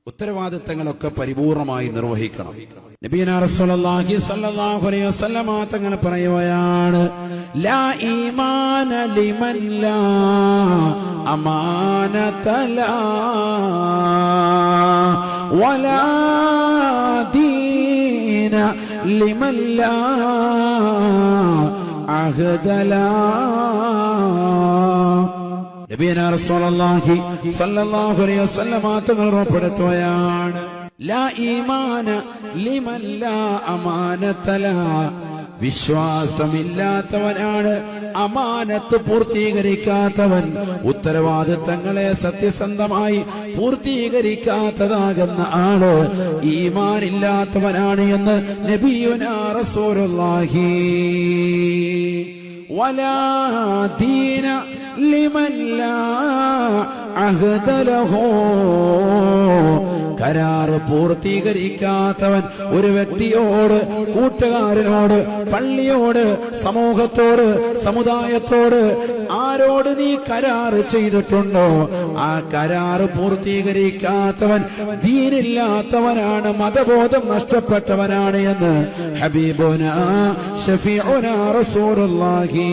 ഉത്തരവാദിത്തങ്ങളൊക്കെ പരിപൂർണമായി നിർവഹിക്കണം. നബിയനാ റസൂലുള്ളാഹി സ്വല്ലല്ലാഹു അലൈഹി വസല്ലമ തങ്ങൾ പറയുകയാണ്, ലാ ഈമാന ലിമൻ ലാ അമാനത ലാ വലാ ദീന ലിമൻ ലാ അഹദ ലാ. നബിയനാ റസൂലുള്ളാഹി സ്വല്ലല്ലാഹു അലൈഹി വസല്ലമ തങ്ങൾ ഉറപ്പെടുത്തുകയാണ്, ലാ ഈമാന ലിമൻ ലാ അമാനത ലാ. വിശ്വാസമില്ലാത്തവനാണ് അമാനത്ത് പൂർത്തീകരിക്കാത്തവൻ, ഉത്തരവാദിത്തങ്ങളെ സത്യസന്ധമായി പൂർത്തീകരിക്കാത്തതാകുന്ന ആള് ഈമാനില്ലാത്തവനാണ് എന്ന് നബിയുനാ റസൂലുള്ളാഹി. വലാ ദീന ലിമൻ ലാ അഹദ ലഹു. കരാറ് പൂർത്തീകരിക്കാത്തവൻ ഒരു വ്യക്തിയോട്, കൂട്ടുകാരനോട്, പള്ളിയോട്, സമൂഹത്തോട്, സമുദായത്തോട്, ആരോട് നീ കരാറ് ചെയ്തിട്ടുണ്ടോ ആ കരാറ് പൂർത്തീകരിക്കാത്തവൻ ദീനില്ലാത്തവനാണ്, മതബോധം നഷ്ടപ്പെട്ടവനാണ് എന്ന് ഹബീബുനാ ശഫീഉനാ റസൂലുള്ളാഹി.